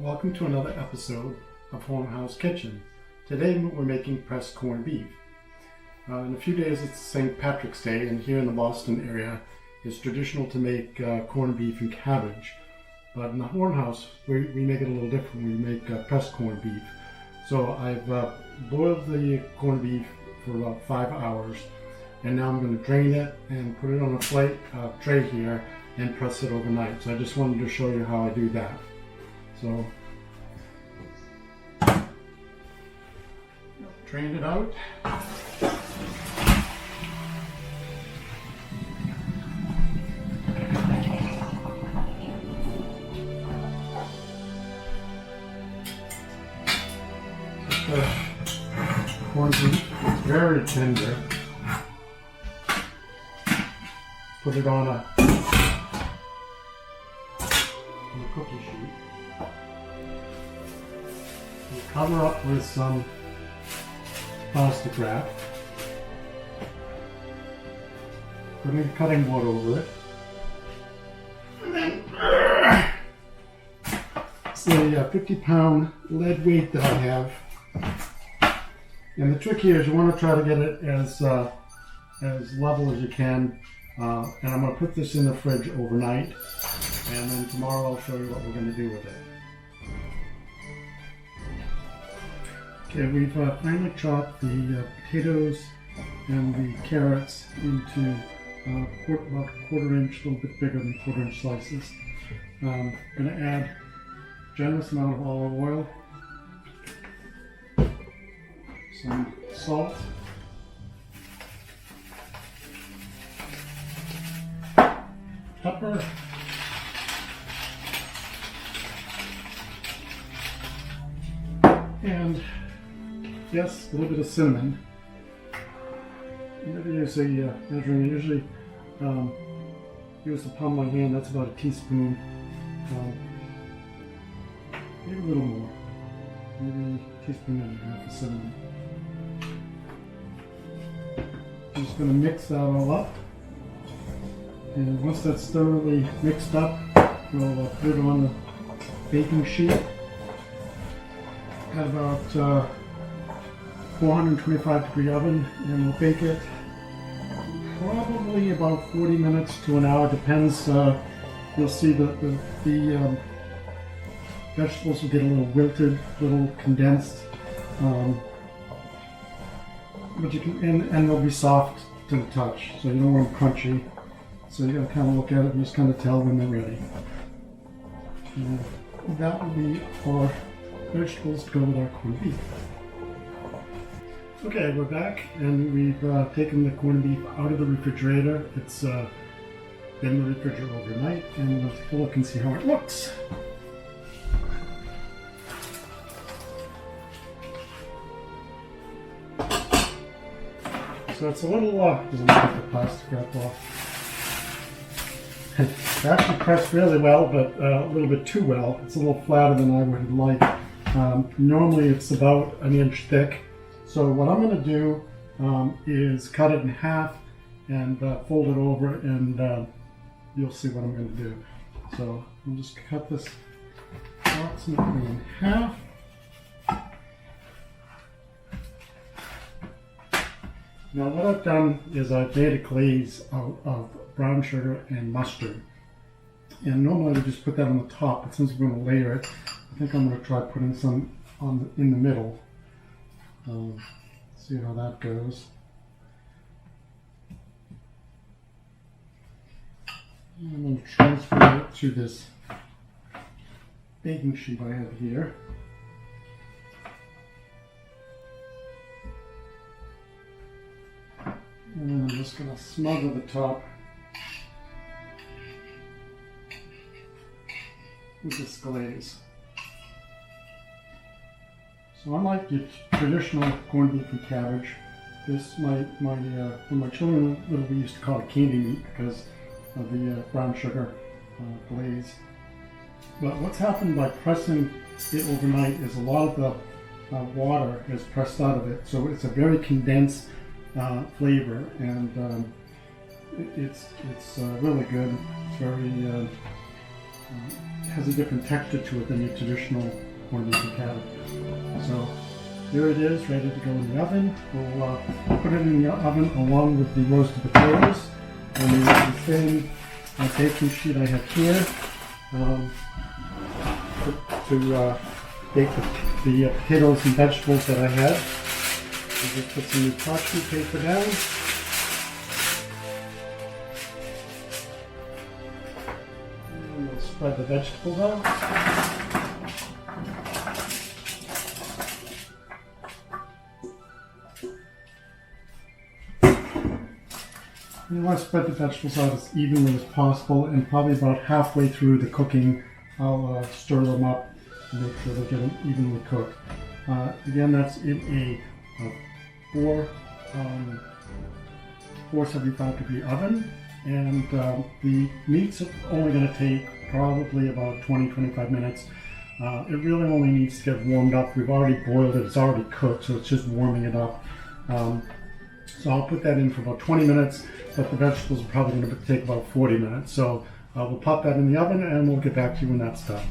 Welcome to another episode of Hornhouse Kitchen. Today we're making pressed corned beef. In a few days it's St. Patrick's Day, and here in the Boston area it's traditional to make corned beef and cabbage. But in the Hornhouse we make it a little different. We make pressed corned beef. So I've boiled the corned beef for about 5 hours, and now I'm going to drain it and put it on a plate tray here and press it overnight. So I just wanted to show you how I do that. So, drain it out. The corned beef is very tender. Put it on a cookie sheet. You cover up with some plastic wrap. Put a cutting board over it. And then it's a 50-pound lead weight that I have. And the trick here is you want to try to get it as level as you can. And I'm going to put this in the fridge overnight, and then tomorrow I'll show you what we're going to do with it. Okay, we've finally chopped the potatoes and the carrots into about a quarter-inch, a little bit bigger than quarter-inch slices. I'm going to add a generous amount of olive oil, some salt, pepper, and yes, a little bit of cinnamon. I'm going to use a measuring. I usually use the palm of my hand. That's about a teaspoon. Maybe a little more. Maybe a teaspoon and a half of cinnamon. I'm just going to mix that all up. And once that's thoroughly mixed up, we'll put it on the baking sheet at about 425-degree oven, and we'll bake it probably about 40 minutes to an hour. Depends. You'll see the vegetables will get a little wilted, a little condensed, but you can, and they'll be soft to the touch, so you don't want them crunchy. So you gotta kind of look at it and just kind of tell when they're ready. And that will be our vegetables to go with our corned beef. Okay, we're back, and we've taken the corned beef out of the refrigerator. It's been in the refrigerator overnight, and we'll take a look and see how it looks. So it's a little, just take the plastic wrap off. It's actually pressed really well, but a little bit too well. It's a little flatter than I would like. Normally it's about an inch thick. So what I'm going to do is cut it in half and fold it over, and you'll see what I'm going to do. So I'll just cut this approximately in half. Now what I've done is I've made a glaze out of brown sugar and mustard. And normally I would just put that on the top, but since we're going to layer it, I think I'm going to try putting some in the middle. See how that goes. And I'm going to transfer it to this baking sheet I have here. And I'm just going to smother the top with this glaze. So unlike your traditional corned beef and cabbage, this when my children were little, we used to call it candy meat because of the brown sugar glaze. But what's happened by pressing it overnight is a lot of the water is pressed out of it, so it's a very condensed flavor, and it's really good. It's very has a different texture to it than your traditional corned beef and cabbage. So here it is, ready to go in the oven. We'll put it in the oven along with the roasted potatoes. And use the same baking sheet I have here to bake the potatoes and vegetables that I had. I'll just put some parchment paper down. And we'll spread the vegetables out. You want to spread the vegetables out as evenly as possible, and probably about halfway through the cooking I'll stir them up and make sure they get them evenly cooked. Again, that's in a 475 degree oven, and the meat's only going to take probably about 20-25 minutes. It really only needs to get warmed up. We've already boiled it, it's already cooked, so it's just warming it up. So I'll put that in for about 20 minutes, but the vegetables are probably going to take about 40 minutes. So we'll pop that in the oven and we'll get back to you when that's done.